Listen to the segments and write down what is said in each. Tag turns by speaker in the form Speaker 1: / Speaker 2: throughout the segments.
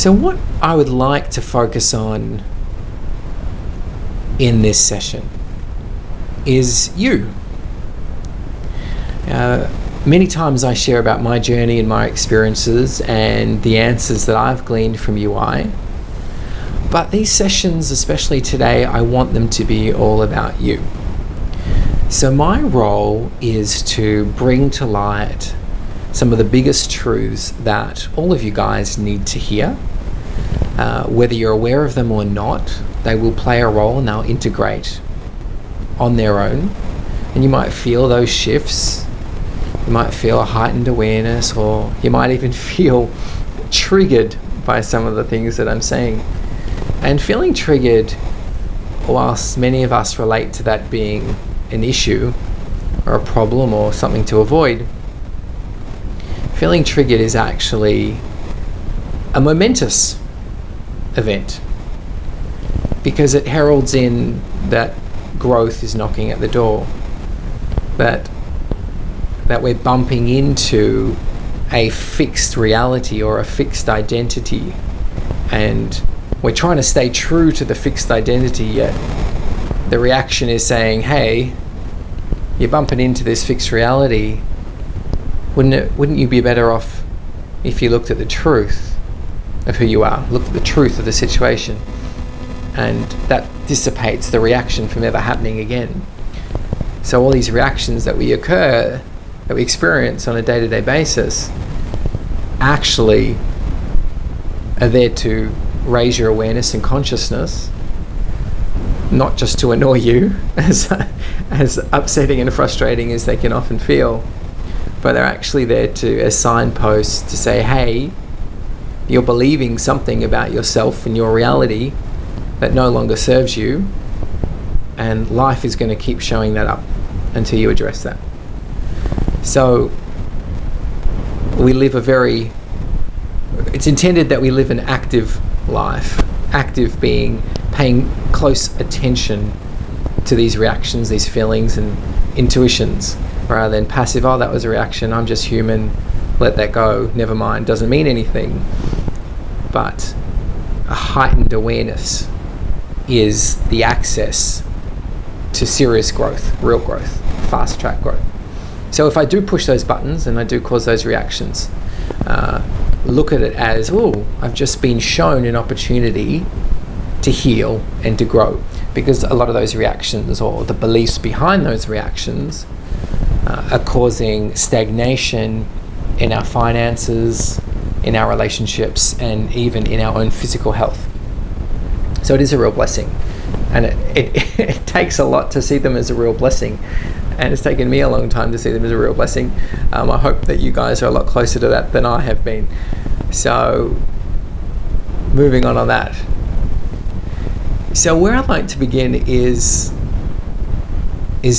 Speaker 1: So what I would like to focus on in this session is you. Many times I share about my journey and my experiences and the answers that I've gleaned from UI. But these sessions, especially today, I want them to be all about you. So my role is to bring to light some of the biggest truths that all of you guys need to hear. Whether you're aware of them or not, they will play a role and they'll integrate on their own. And you might feel those shifts. You might feel a heightened awareness, or you might even feel triggered by some of the things that I'm saying. And feeling triggered, whilst many of us relate to that being an issue or a problem or something to avoid, feeling triggered is actually a momentous event, because it heralds in that growth is knocking at the door, that we're bumping into a fixed reality or a fixed identity, and we're trying to stay true to the fixed identity, yet the reaction is saying, hey, you're bumping into this fixed reality. Wouldn't you be better off if you looked at the truth of who you are, looked at the truth of the situation, and that dissipates the reaction from ever happening again. So all these reactions that we experience on a day-to-day basis actually are there to raise your awareness and consciousness, not just to annoy you, as upsetting and frustrating as they can often feel, but they're actually there as signposts to say, hey, you're believing something about yourself and your reality that no longer serves you, and life is going to keep showing that up until you address that. So it's intended that we live an active life, active being paying close attention to these reactions, these feelings and intuitions, rather than passive, oh, that was a reaction, I'm just human, let that go, never mind, doesn't mean anything. But a heightened awareness is the access to serious growth, real growth, fast track growth. So if I do push those buttons and I do cause those reactions, look at it as, oh, I've just been shown an opportunity to heal and to grow, because a lot of those reactions or the beliefs behind those reactions are causing stagnation in our finances, in our relationships, and even in our own physical health. So it is a real blessing, and it takes a lot to see them as a real blessing, and it's taken me a long time to see them as a real blessing. I hope that you guys are a lot closer to that than I have been. So moving on that. So where I'd like to begin is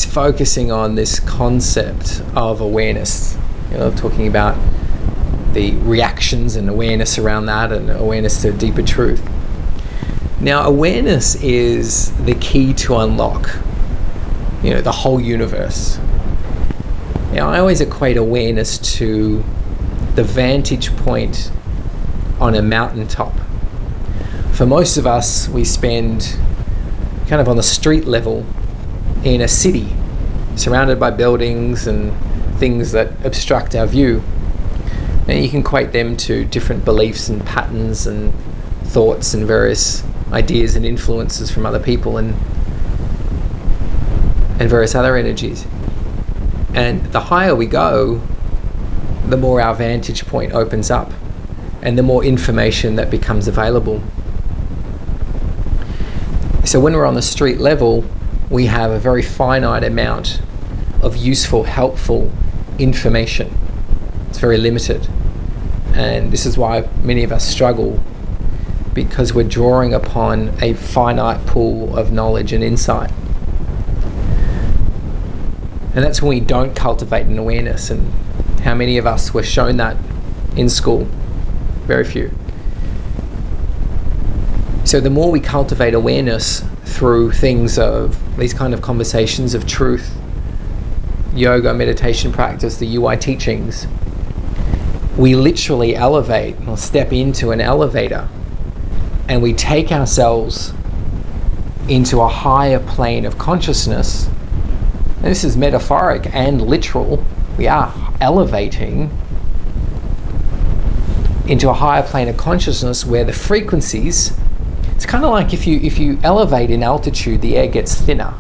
Speaker 1: focusing on this concept of awareness. Talking about the reactions and awareness around that, and awareness to deeper truth. Now, awareness is the key to unlock, the whole universe. Now, I always equate awareness to the vantage point on a mountaintop. For most of us, we spend kind of on the street level in a city, surrounded by buildings and things that obstruct our view. And you can equate them to different beliefs and patterns and thoughts and various ideas and influences from other people and various other energies. And the higher we go, the more our vantage point opens up and the more information that becomes available. So when we're on the street level, we have a very finite amount of useful, helpful information. It's very limited. And this is why many of us struggle, because we're drawing upon a finite pool of knowledge and insight. And that's when we don't cultivate an awareness. And how many of us were shown that in school? Very few. So the more we cultivate awareness through things of these kind of conversations of truth, yoga, meditation practice, the UI teachings, we literally elevate or step into an elevator and we take ourselves into a higher plane of consciousness. And this is metaphoric and literal. We are elevating into a higher plane of consciousness where the frequencies, it's kind of like if you elevate in altitude, the air gets thinner.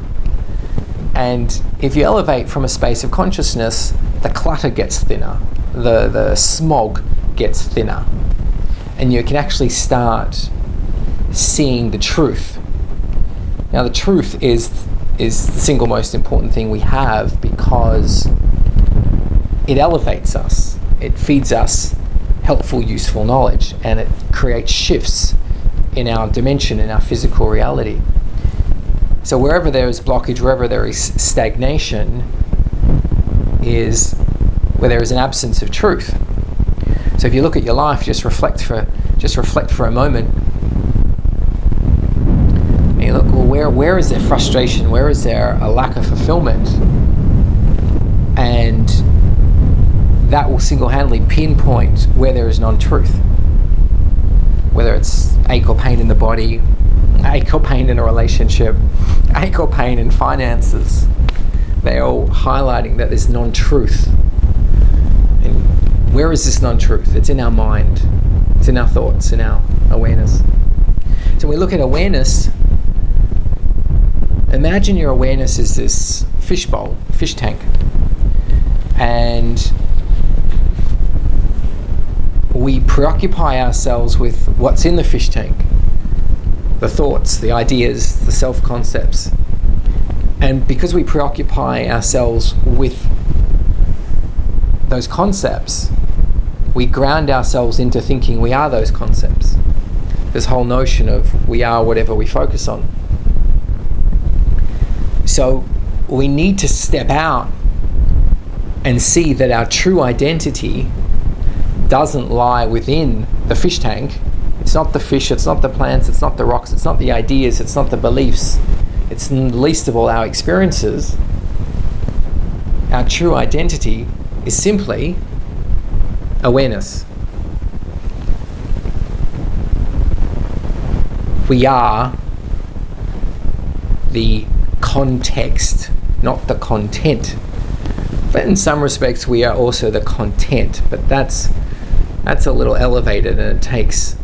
Speaker 1: And if you elevate from a space of consciousness, the clutter gets thinner, the smog gets thinner, and you can actually start seeing the truth. Now, the truth is the single most important thing we have, because it elevates us, it feeds us helpful, useful knowledge, and it creates shifts in our dimension, in our physical reality. So wherever there is blockage, wherever there is stagnation, is where there is an absence of truth. So if you look at your life, just reflect for a moment, and you look, well, where is there frustration? Where is there a lack of fulfillment? And that will single-handedly pinpoint where there is non-truth. Whether it's ache or pain in the body, ache or pain in a relationship, ache or pain in finances, they're all highlighting that there's non-truth. And where is this non-truth? It's in our mind, it's in our thoughts, in our awareness. So when we look at awareness, imagine your awareness is this fish bowl, fish tank, and we preoccupy ourselves with what's in the fish tank, the thoughts, the ideas, the self-concepts. And because we preoccupy ourselves with those concepts, we ground ourselves into thinking we are those concepts. This whole notion of we are whatever we focus on. So we need to step out and see that our true identity doesn't lie within the fish tank. It's not the fish, it's not the plants, it's not the rocks, it's not the ideas, it's not the beliefs, it's least of all our experiences. Our true identity is simply awareness. We are the context, not the content. But in some respects we are also the content, but that's a little elevated, and it takes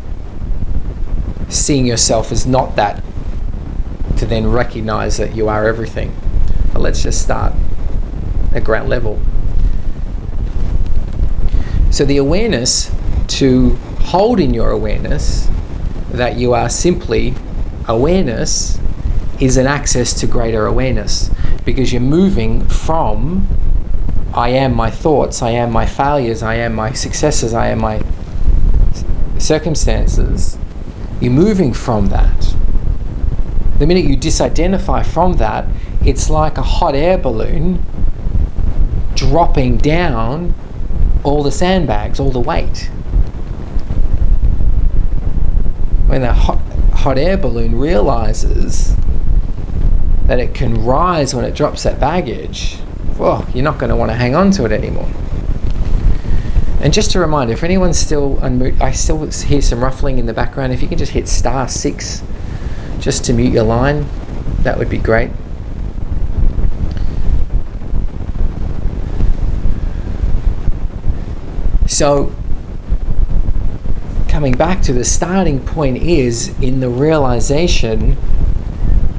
Speaker 1: seeing yourself as not that to then recognize that you are everything. But let's just start at ground level. So the awareness, to hold in your awareness that you are simply awareness, is an access to greater awareness, because you're moving from I am my thoughts, I am my failures, I am my successes, I am my circumstances. You're moving from that. The minute you disidentify from that, it's like a hot air balloon dropping down all the sandbags, all the weight. When the hot air balloon realizes that it can rise when it drops that baggage, well, you're not going to want to hang on to it anymore. And just a reminder, if anyone's still unmute, I still hear some ruffling in the background. If you can just hit *6 just to mute your line, that would be great. So, coming back to the starting point is in the realization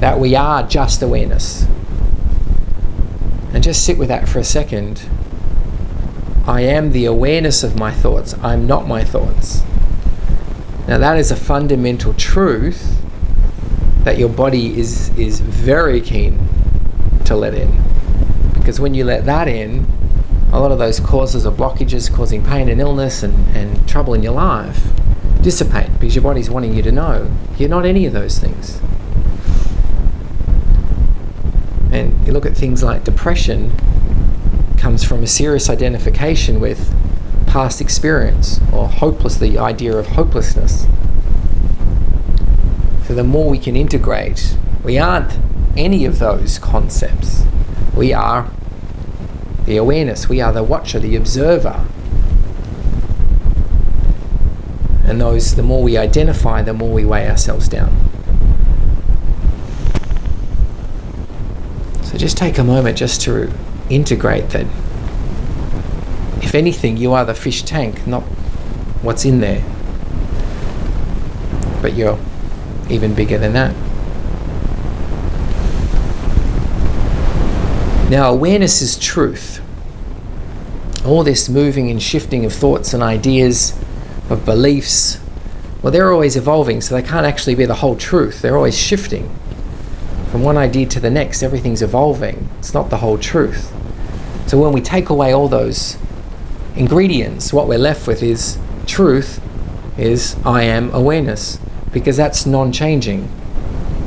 Speaker 1: that we are just awareness. And just sit with that for a second. I am the awareness of my thoughts. I'm not my thoughts. Now that is a fundamental truth that your body is very keen to let in. Because when you let that in, a lot of those causes of blockages causing pain and illness and trouble in your life dissipate, because your body's wanting you to know you're not any of those things. And you look at things like depression, comes from a serious identification with past experience, or the idea of hopelessness. So the more we can integrate, we aren't any of those concepts. We are the awareness, we are the watcher, the observer. And the more we identify, the more we weigh ourselves down. So just take a moment just to integrate that, if anything, you are the fish tank, not what's in there. But you're even bigger than that. Now, awareness is truth. All this moving and shifting of thoughts and ideas, of beliefs, well, they're always evolving, so they can't actually be the whole truth. They're always shifting. From one idea to the next, everything's evolving. It's not the whole truth. So when we take away all those ingredients, what we're left with is truth, is I am awareness, because that's non-changing.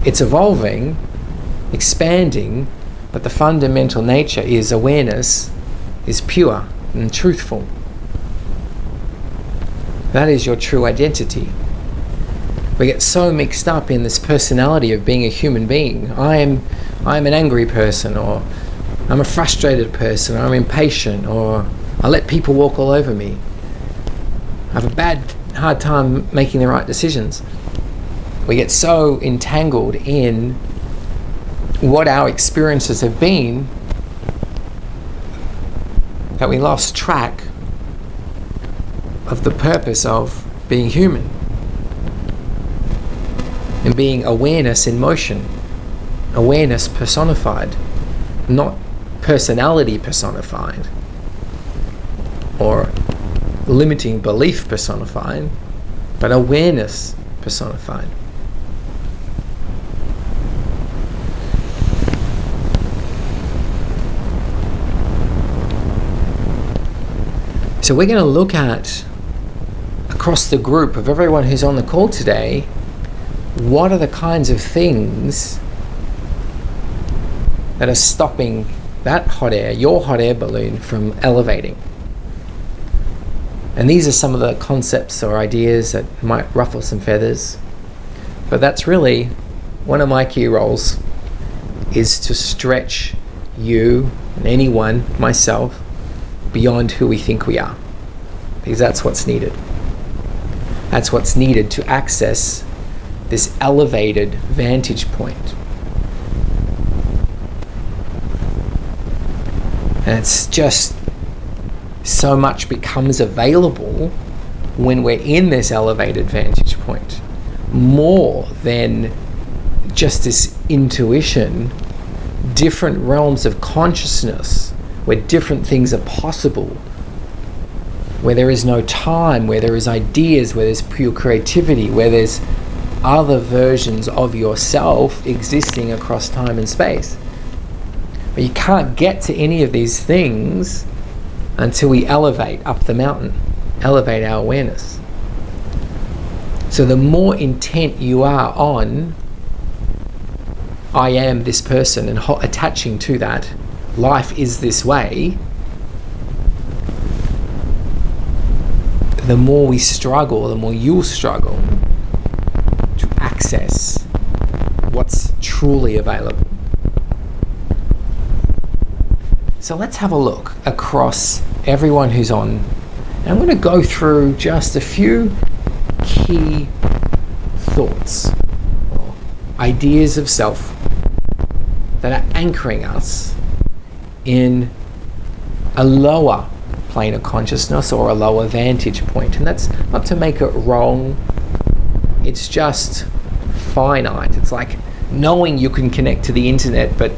Speaker 1: It's evolving, expanding, but the fundamental nature is awareness, is pure and truthful. That is your true identity. We get so mixed up in this personality of being a human being. I am an angry person, or I'm a frustrated person, or I'm impatient, or I let people walk all over me. I have a hard time making the right decisions. We get so entangled in what our experiences have been that we lost track of the purpose of being human and being awareness in motion, awareness personified, not personality personified or limiting belief personified, but awareness personified. So we're going to look at, across the group of everyone who's on the call today, what are the kinds of things that are stopping that hot air, your hot air balloon, from elevating. And these are some of the concepts or ideas that might ruffle some feathers. But that's really one of my key roles, is to stretch you and anyone, myself, beyond who we think we are, because that's what's needed. That's what's needed to access this elevated vantage point. And it's just so much becomes available when we're in this elevated vantage point, more than just this intuition, different realms of consciousness where different things are possible, where there is no time, where there is ideas, where there's pure creativity, where there's other versions of yourself existing across time and space. But you can't get to any of these things until we elevate up the mountain, elevate our awareness. So the more intent you are on, I am this person, and attaching to that, life is this way, the more we struggle, the more you'll struggle to access what's truly available. So let's have a look across everyone who's on. And I'm going to go through just a few key thoughts or ideas of self that are anchoring us in a lower plane of consciousness or a lower vantage point. And that's not to make it wrong, it's just finite. It's like knowing you can connect to the internet but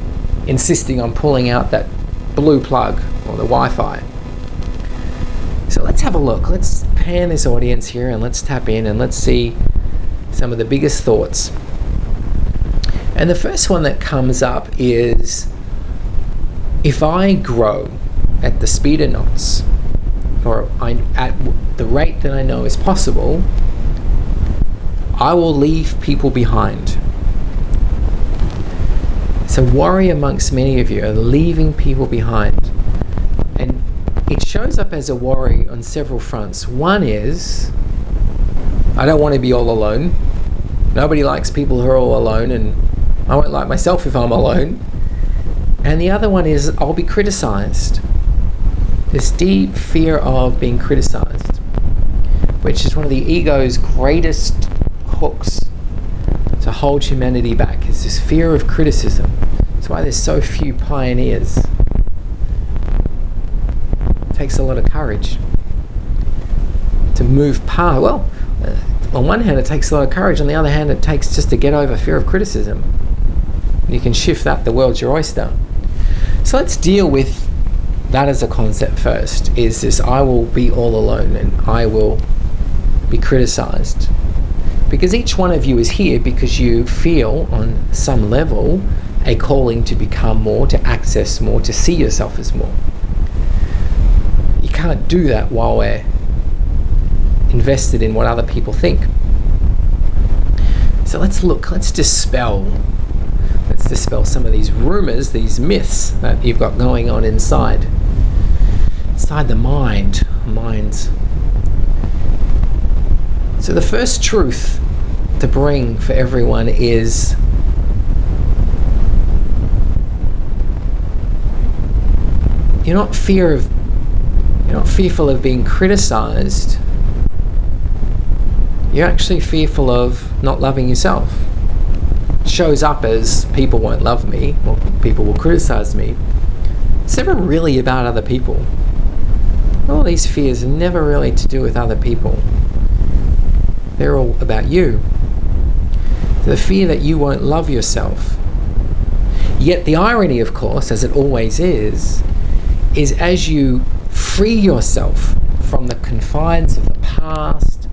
Speaker 1: insisting on pulling out that blue plug or the Wi-Fi. So let's have a look. Let's pan this audience here and let's tap in and let's see some of the biggest thoughts. And the first one that comes up is, if I grow at the speed of knots, or at the rate that I know is possible, I will leave people behind. So worry amongst many of you are leaving people behind. And it shows up as a worry on several fronts. One is, I don't want to be all alone. Nobody likes people who are all alone, and I won't like myself if I'm alone. And the other one is, I'll be criticized. This deep fear of being criticized. which is one of the ego's greatest hooks to hold humanity back, is this fear of criticism. That's why there's so few pioneers. It takes a lot of courage to move past. Well, on one hand it takes a lot of courage, on the other hand it takes just to get over fear of criticism. You can shift that, the world's your oyster. So let's deal with that as a concept first, is this I will be all alone and I will be criticized. Because each one of you is here because you feel on some level a calling to become more, to access more, to see yourself as more. You can't do that while we're invested in what other people think. So let's dispel some of these rumors, these myths that you've got going on inside the minds. So the first truth to bring for everyone is you're not fearful of being criticized. You're actually fearful of not loving yourself. It shows up as people won't love me, or people will criticize me. It's never really about other people. All these fears are never really to do with other people. They're all about you. The fear that you won't love yourself. Yet the irony, of course, as it always is as you free yourself from the confines of the past,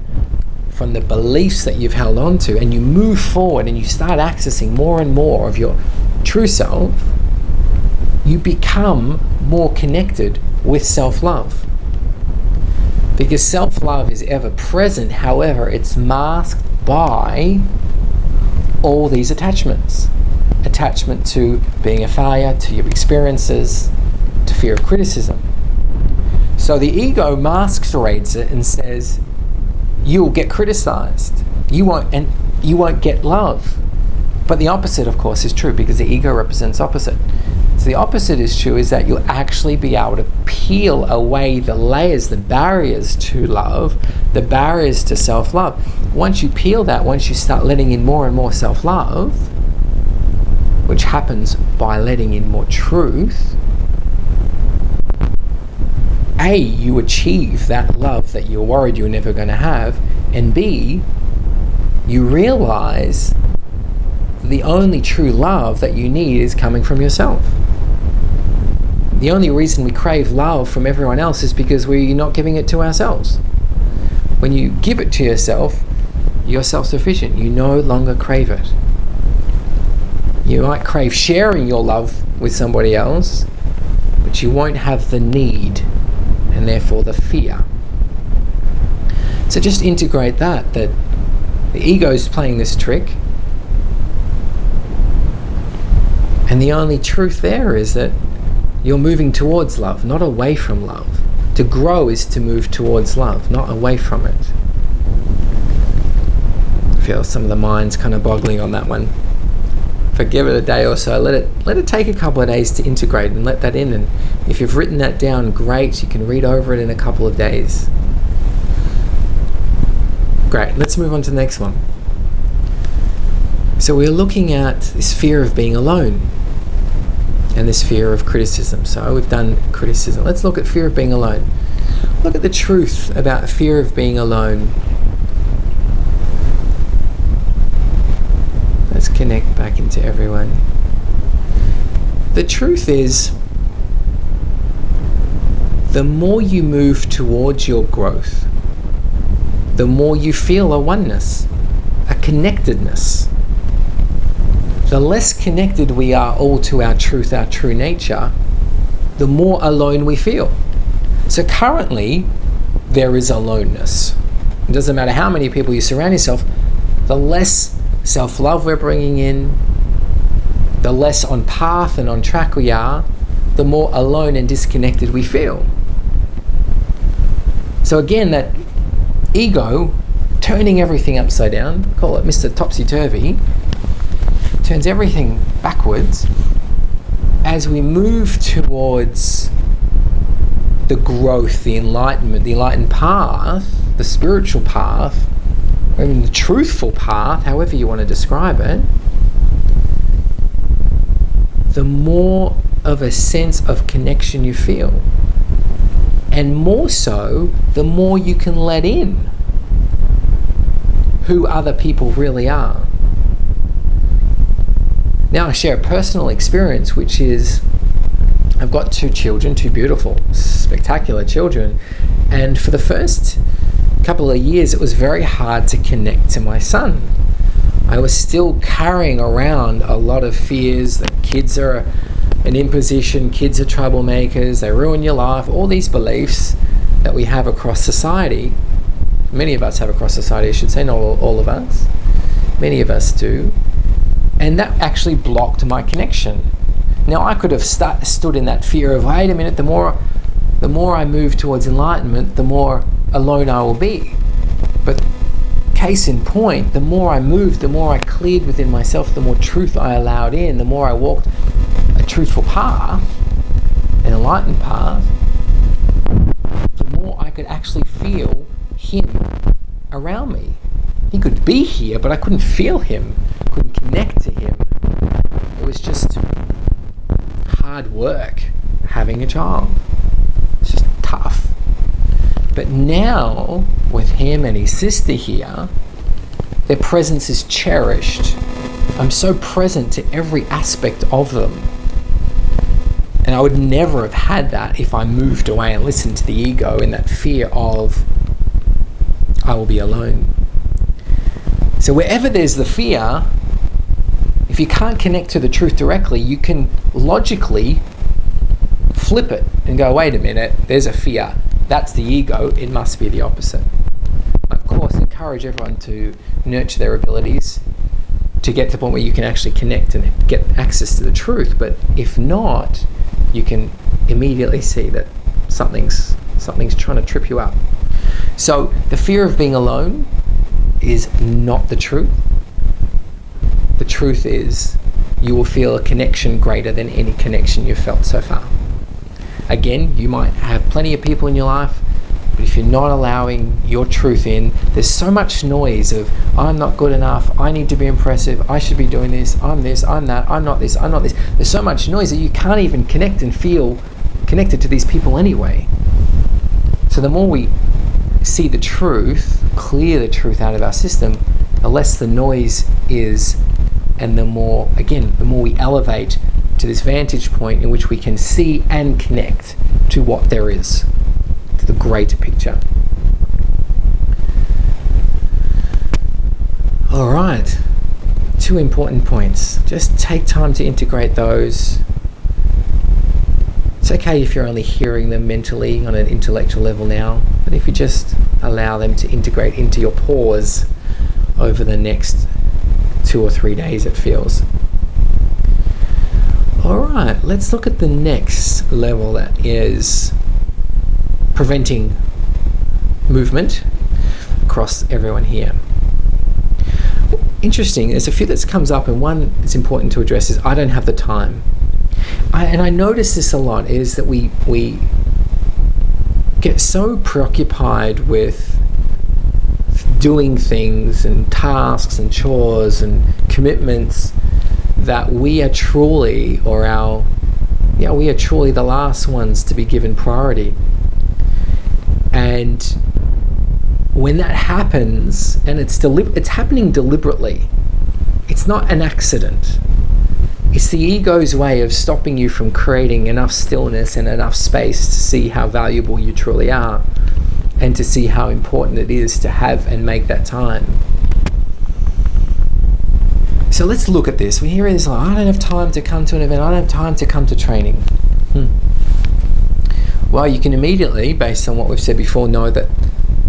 Speaker 1: from the beliefs that you've held on to, and you move forward and you start accessing more and more of your true self, you become more connected with self-love. Because self-love is ever present, however, it's masked by all these attachments. Attachment to being a failure, to your experiences, to fear of criticism. So the ego masquerades it and says, you'll get criticized. You won't get love. But the opposite, of course, is true, because the ego represents opposite. So the opposite is true, is that you'll actually be able to peel away the layers, the barriers to love, the barriers to self-love. Once you peel that, once you start letting in more and more self-love, which happens by letting in more truth, A, you achieve that love that you're worried you're never going to have, and B, you realize the only true love that you need is coming from yourself. The only reason we crave love from everyone else is because we're not giving it to ourselves. When you give it to yourself, you're self-sufficient. You no longer crave it. You might crave sharing your love with somebody else, but you won't have the need and therefore the fear. So just integrate that the ego's playing this trick, and the only truth there is that you're moving towards love, not away from love. To grow is to move towards love, not away from it. I feel some of the mind's kind of boggling on that one. Forgive it a day or so. Let it take a couple of days to integrate and let that in. And if you've written that down, great. You can read over it in a couple of days. Great. Let's move on to the next one. So we're looking at this fear of being alone and this fear of criticism. So we've done criticism. Let's look at fear of being alone. Look at the truth about fear of being alone. Let's connect back into everyone. The truth is, the more you move towards your growth, the more you feel a oneness, a connectedness. The less connected we are all to our truth, our true nature, the more alone we feel. So currently, there is aloneness. It doesn't matter how many people you surround yourself, the less self-love we're bringing in, the less on path and on track we are, the more alone and disconnected we feel. So again, that ego turning everything upside down, call it Mr. Topsy-Turvy, turns everything backwards as we move towards the growth, the enlightenment, the enlightened path. the spiritual path, or even the truthful path, however you want to describe it, the more of a sense of connection you feel. And more so, the more you can let in who other people really are. Now I share a personal experience, which is I've got 2 children, 2 beautiful, spectacular children, and for the first couple of years it was very hard to connect to my son. I was still carrying around a lot of fears that kids are an imposition, kids are troublemakers, they ruin your life, all these beliefs that we have across society. Many of us have across society, I should say, not all of us. Many of us do. And that actually blocked my connection. Now I could have stood in that fear of, wait a minute, the more I move towards enlightenment, the more alone I will be. But case in point, the more I moved, the more I cleared within myself, the more truth I allowed in, the more I walked a truthful path, an enlightened path, the more I could actually feel him around me. He could be here, but I couldn't feel him, couldn't connect to him. It was just hard work having a child. It's just tough. But now, with him and his sister here, their presence is cherished. I'm so present to every aspect of them. And I would never have had that if I moved away and listened to the ego in that fear of, I will be alone. So wherever there's the fear, if you can't connect to the truth directly, you can logically flip it and go, wait a minute, there's a fear. That's the ego, it must be the opposite. I, of course, encourage everyone to nurture their abilities to get to the point where you can actually connect and get access to the truth. But if not, you can immediately see that something's trying to trip you up. So the fear of being alone is not the truth. The truth is you will feel a connection greater than any connection you've felt so far. Again, you might have plenty of people in your life, but if you're not allowing your truth in, there's so much noise of, I'm not good enough, I need to be impressive, I should be doing this, I'm that, I'm not this, I'm not this. There's so much noise that you can't even connect and feel connected to these people anyway. So the more we see the truth, clear the truth out of our system, the less the noise is, and the more we elevate to this vantage point in which we can see and connect to what there is, to the greater picture. All right, 2 important points. Just take time to integrate those. It's okay if you're only hearing them mentally on an intellectual level now, but if you just allow them to integrate into your pause over the next 2 or 3 days, it feels. All right, let's look at the next level, that is preventing movement across everyone here. Interesting, there's a few that comes up, and one that's important to address is I don't have the time. I notice this a lot, is that we get so preoccupied with doing things and tasks and chores and commitments that we are truly the last ones to be given priority. And when that happens, and it's happening deliberately, it's not an accident. It's the ego's way of stopping you from creating enough stillness and enough space to see how valuable you truly are, and to see how important it is to have and make that time. So let's look at this. We hear this like, I don't have time to come to an event, I don't have time to come to training. Well, you can immediately, based on what we've said before, know that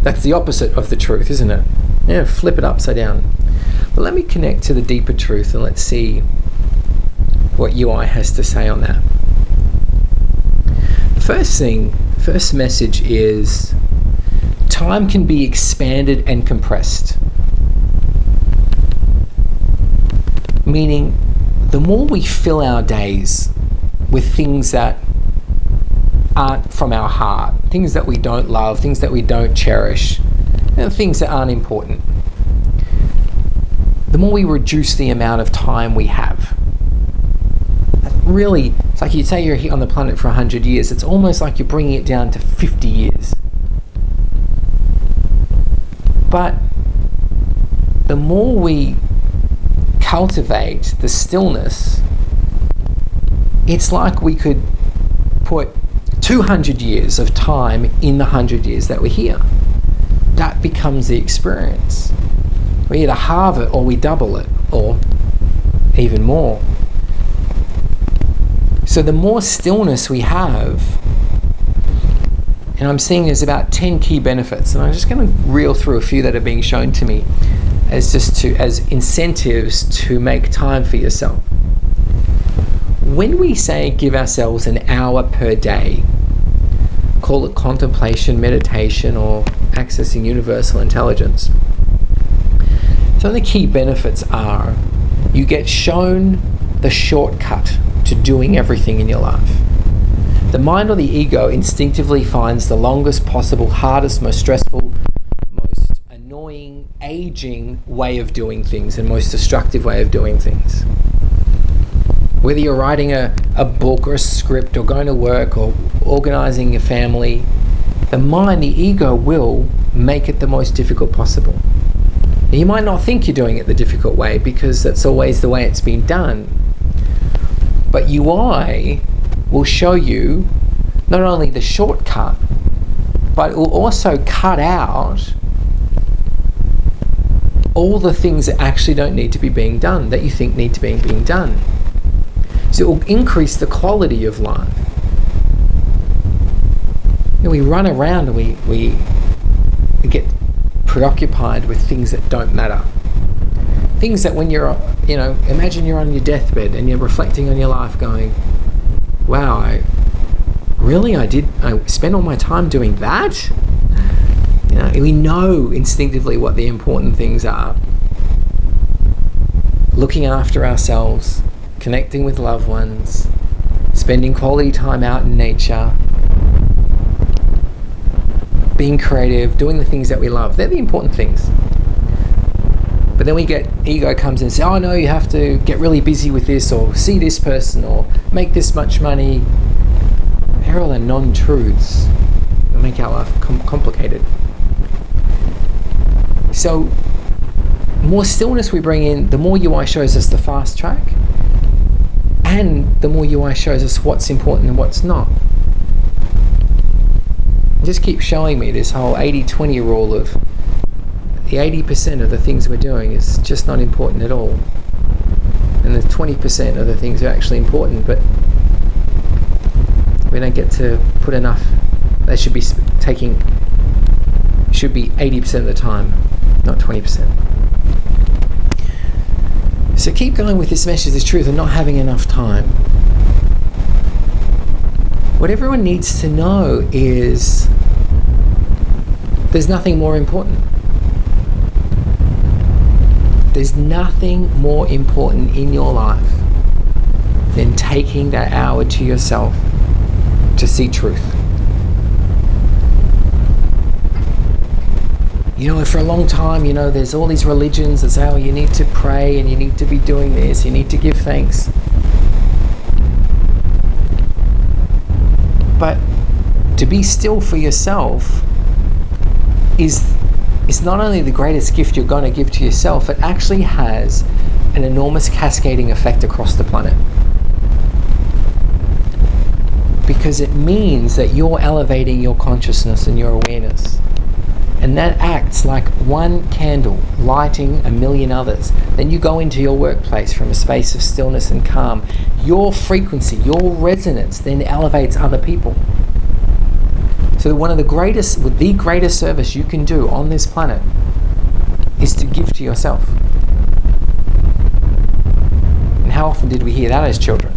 Speaker 1: that's the opposite of the truth, isn't it? Yeah, flip it upside down. But let me connect to the deeper truth, and let's see what UI has to say on that. First message is, time can be expanded and compressed. Meaning, the more we fill our days with things that aren't from our heart, things that we don't love, things that we don't cherish, and things that aren't important, the more we reduce the amount of time we have. Really, it's like you'd say you're here on the planet for 100 years. It's almost like you're bringing it down to 50 years. But the more we cultivate the stillness, it's like we could put 200 years of time in the 100 years that we're here. That becomes the experience. We either halve it or we double it, or even more. So the more stillness we have, and I'm seeing there's about 10 key benefits, and I'm just going to reel through a few that are being shown to me as incentives to make time for yourself. When we say give ourselves an hour per day, call it contemplation, meditation, or accessing universal intelligence, some of the key benefits are you get shown the shortcut to doing everything in your life. The mind or the ego instinctively finds the longest possible, hardest, most stressful, most annoying, aging way of doing things, and most destructive way of doing things. Whether you're writing a book or a script, or going to work, or organizing your family, the mind, the ego, will make it the most difficult possible. Now, you might not think you're doing it the difficult way because that's always the way it's been done. But UI will show you not only the shortcut, but it will also cut out all the things that actually don't need to be being done, that you think need to be being done. So it will increase the quality of life. You know, we run around and we get preoccupied with things that don't matter. Things that when you're, imagine you're on your deathbed and you're reflecting on your life going, wow, I spent all my time doing that? We know instinctively what the important things are. Looking after ourselves, connecting with loved ones, spending quality time out in nature, being creative, doing the things that we love. They're the important things. But then ego comes in and says, oh no, you have to get really busy with this, or see this person, or make this much money. They're all the non-truths that make our life complicated. So, the more stillness we bring in, the more UI shows us the fast track, and the more UI shows us what's important and what's not. It just keeps showing me this whole 80-20 rule of the 80% of the things we're doing is just not important at all, and the 20% of the things are actually important, but we don't get to put enough. They should be 80% of the time, not 20%. So keep going with this message, this truth, and not having enough time. What everyone needs to know is there's nothing more important. There's nothing more important in your life than taking that hour to yourself to see truth. For a long time, there's all these religions that say, oh, you need to pray and you need to be doing this, you need to give thanks. But to be still for yourself is not only the greatest gift you're going to give to yourself, it actually has an enormous cascading effect across the planet. Because it means that you're elevating your consciousness and your awareness. And that acts like one candle lighting a million others. Then you go into your workplace from a space of stillness and calm. Your frequency, your resonance then elevates other people. So the greatest service you can do on this planet is to give to yourself. And how often did we hear that as children?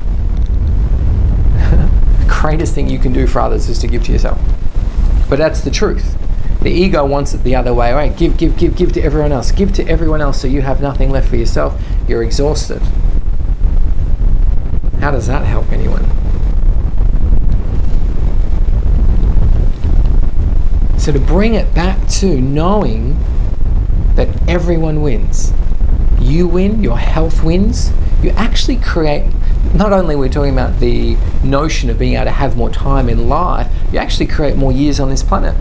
Speaker 1: The greatest thing you can do for others is to give to yourself. But that's the truth. The ego wants it the other way, right? Give to everyone else. Give to everyone else so you have nothing left for yourself. You're exhausted. How does that help anyone? So to bring it back to knowing that everyone wins. You win, your health wins. You actually create, not only we're talking about the notion of being able to have more time in life, you actually create more years on this planet.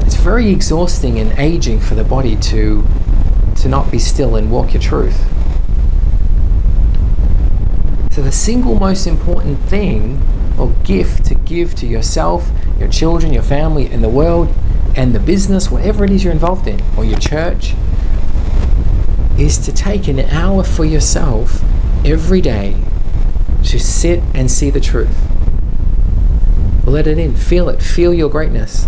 Speaker 1: It's very exhausting and aging for the body to not be still and walk your truth. So the single most important thing or gift to give to yourself, your children, your family, and the world, and the business, whatever it is you're involved in, or your church, is to take an hour for yourself every day to sit and see the truth. Let it in, feel it, feel your greatness.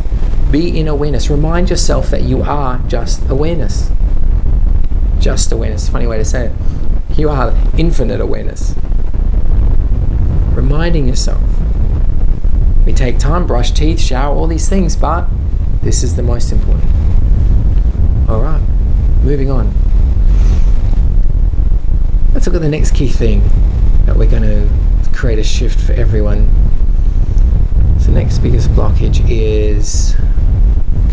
Speaker 1: Be in awareness. Remind yourself that you are just awareness. Just awareness, funny way to say it. You are infinite awareness. Reminding yourself. We take time, brush teeth, shower, all these things, but this is the most important. All right, moving on. Let's look at the next key thing that we're going to create a shift for everyone. So the next biggest blockage is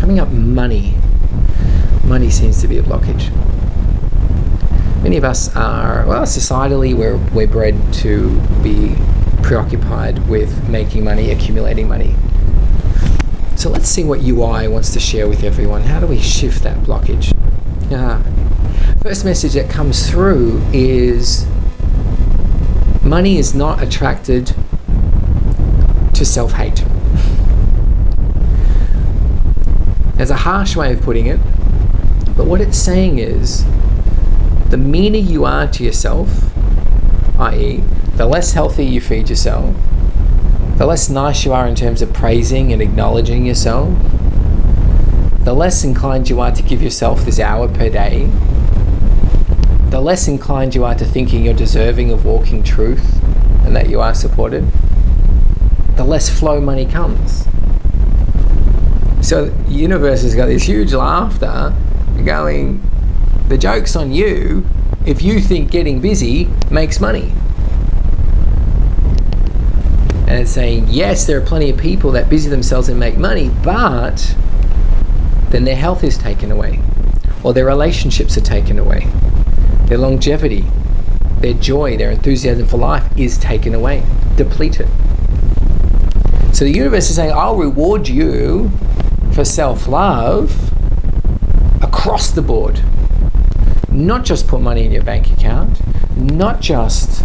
Speaker 1: coming up money. Money seems to be a blockage. Many of us are, well, societally we're bred to be preoccupied with making money, accumulating money. So let's see what UI wants to share with everyone. How do we shift that blockage? First message that comes through is money is not attracted to self-hate. There's a harsh way of putting it, but what it's saying is the meaner you are to yourself, i.e. the less healthy you feed yourself, the less nice you are in terms of praising and acknowledging yourself, the less inclined you are to give yourself this hour per day, the less inclined you are to thinking you're deserving of walking truth and that you are supported, the less flow money comes. So the universe has got this huge laughter going, the joke's on you if you think getting busy makes money. And it's saying, yes, there are plenty of people that busy themselves and make money, but then their health is taken away, or their relationships are taken away, their longevity, their joy, their enthusiasm for life is taken away, depleted. So the universe is saying, I'll reward you for self-love across the board. Not just put money in your bank account, not just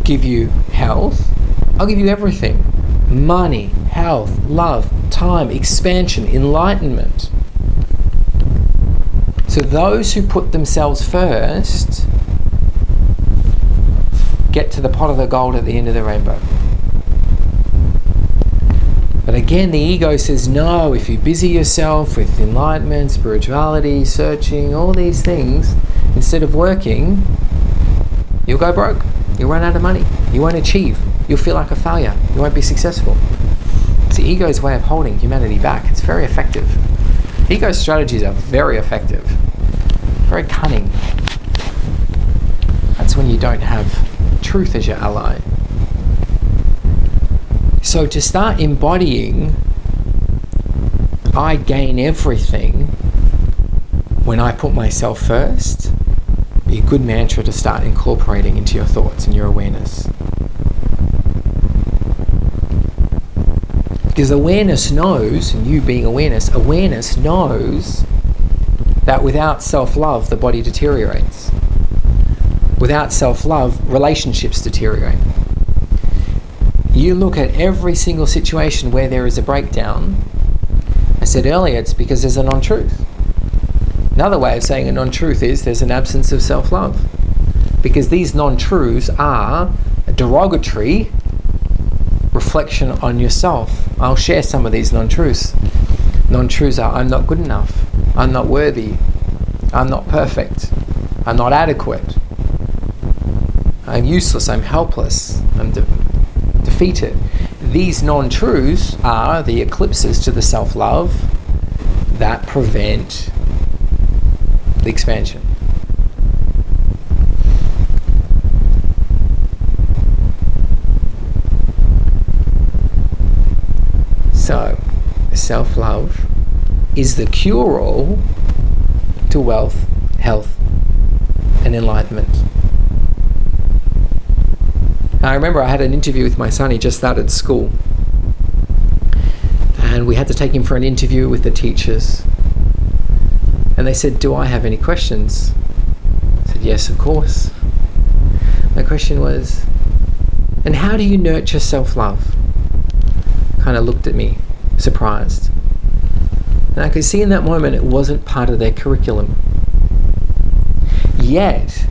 Speaker 1: give you health, I'll give you everything. Money, health, love, time, expansion, enlightenment. So those who put themselves first get to the pot of the gold at the end of the rainbow. But again, the ego says, no, if you busy yourself with enlightenment, spirituality, searching, all these things, instead of working, you'll go broke. You'll run out of money. You won't achieve. You'll feel like a failure. You won't be successful. It's the ego's way of holding humanity back. It's very effective. Ego strategies are very effective. Very cunning. That's when you don't have truth as your ally. So to start embodying, I gain everything when I put myself first, be a good mantra to start incorporating into your thoughts and your awareness. Because awareness knows, and you being awareness knows that without self-love, the body deteriorates. Without self-love, relationships deteriorate. You look at every single situation where there is a breakdown. I said earlier, it's because there's a non-truth. Another way of saying a non-truth is there's an absence of self-love. Because these non-truths are a derogatory reflection on yourself. I'll share some of these non-truths. Non-truths are, I'm not good enough. I'm not worthy. I'm not perfect. I'm not adequate. I'm useless. I'm helpless. I'm defeated. These non-truths are the eclipses to the self-love that prevent the expansion. So, self-love is the cure-all to wealth, health, and enlightenment. I remember I had an interview with my son. He just started school, and we had to take him for an interview with the teachers, and they said, do I have any questions? I said, yes, of course. My question was, and how do you nurture self-love? Kind of looked at me, surprised. And I could see in that moment it wasn't part of their curriculum. Yet,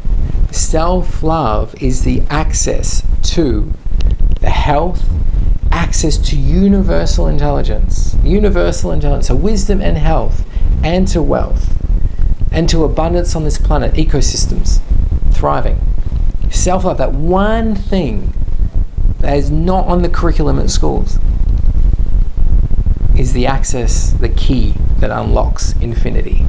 Speaker 1: self-love is the access to the health, access to universal intelligence, so wisdom and health, and to wealth, and to abundance on this planet, ecosystems, thriving. Self-love, that one thing that is not on the curriculum at schools, is the access, the key that unlocks infinity.